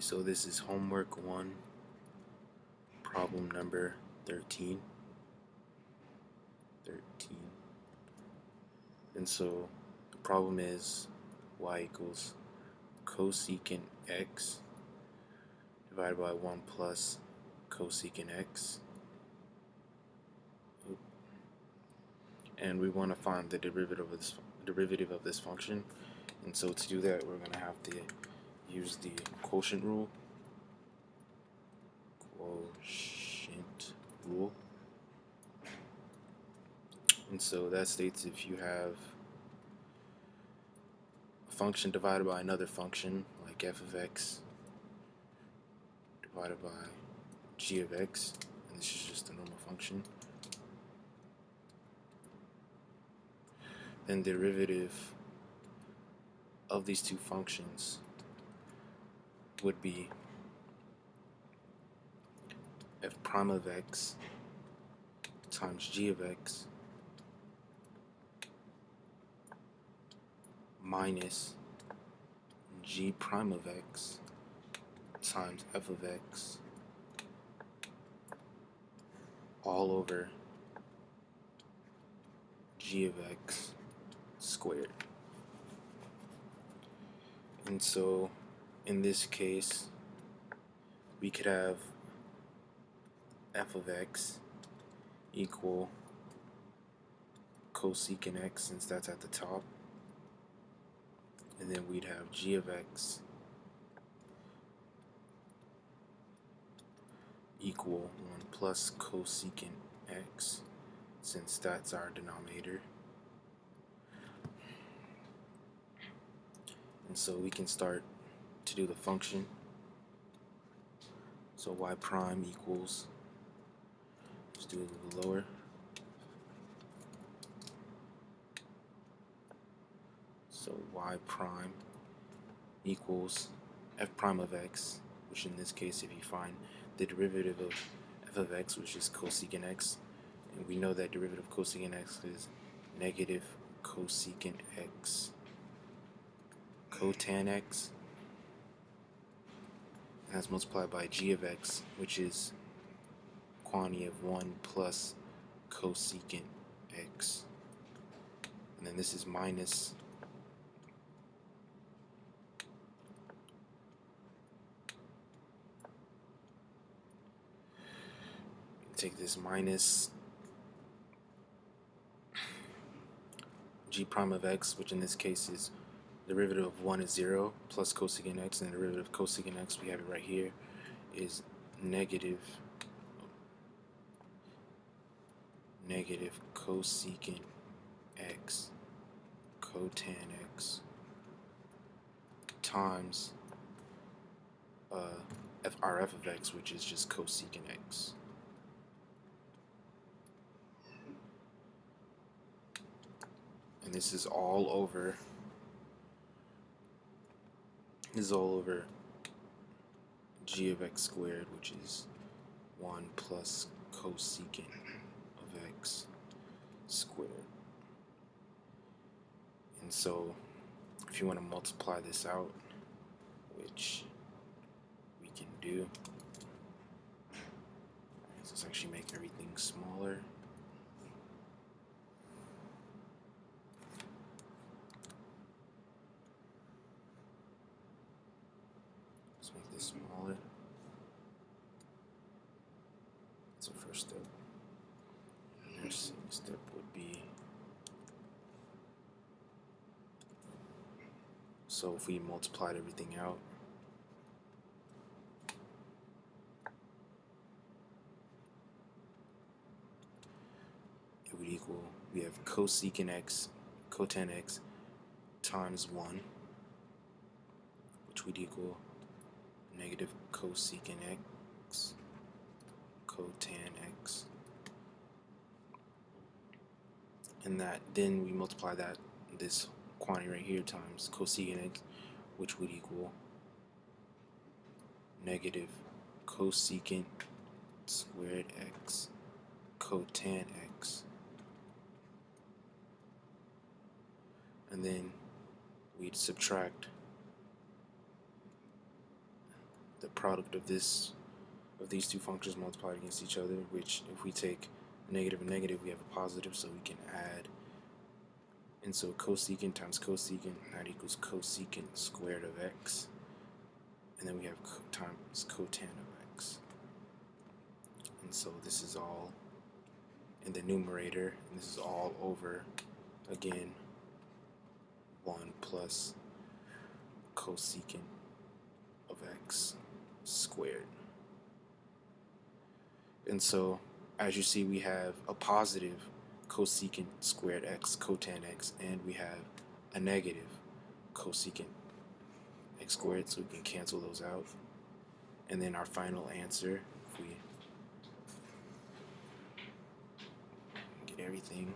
Okay, so this is homework 1, problem number 13. And so the problem is y equals cosecant x divided by 1 plus cosecant x. And we want to find the derivative of this function. And so to do that, we're going to have to use the quotient rule. And so that states if you have a function divided by another function, like f of x divided by g of x, and this is just a normal function, then the derivative of these two functions would be f prime of x times g of x minus g prime of x times f of x all over g of x squared. And so in this case we could have f of x equal cosecant x, since that's at the top, and then we'd have g of x equal 1 plus cosecant x, since that's our denominator. And so we can start to do the function. So y prime equals, let's do it a little lower, so y prime equals f prime of x, which in this case, if you find the derivative of f of x, which is cosecant x, and we know that derivative of cosecant x is negative cosecant x cotan x, and that's multiplied by g of x, which is quantity of 1 plus cosecant x, and then this is minus take this minus g prime of x, which in this case is derivative of 1 is 0 plus cosecant x, and the derivative of cosecant x, we have it right here, is negative cosecant x cotan x times our f of x, which is just cosecant x. And this is all over g of x squared, which is 1 plus cosecant of x squared. And so if you want to multiply this out, which we can do, so let's actually make everything smaller. Let's make this smaller. That's the first step. And the second step would be, so if we multiplied everything out, it would equal, we have cosecant x, cotan x times 1, which would equal negative cosecant x cotan x, and that then we multiply that this quantity right here times cosecant x, which would equal negative cosecant squared x cotan x, and then we'd subtract the product of these two functions multiplied against each other, which if we take a negative and negative, we have a positive, so we can add. And so cosecant times cosecant, that equals cosecant squared of x. And then we have times cotan of x. And so this is all in the numerator, and this is all over, again, 1 plus cosecant of x squared. And so, as you see, we have a positive cosecant squared x, cotan x, and we have a negative cosecant x squared, so we can cancel those out. And then our final answer, if we get everything,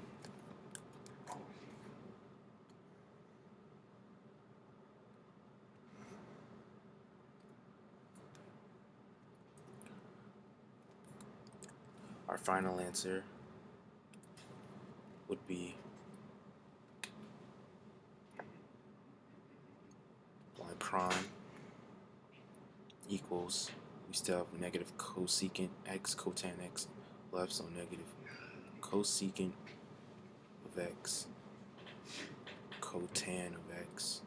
our final answer would be y prime equals, we still have negative cosecant x, cotan x left, so negative cosecant of x, cotan of x,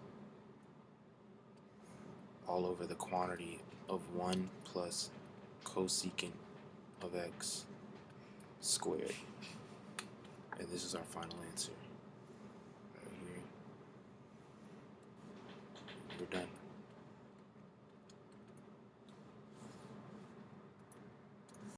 all over the quantity of 1 plus cosecant of x squared. And this is our final answer right here. We're done.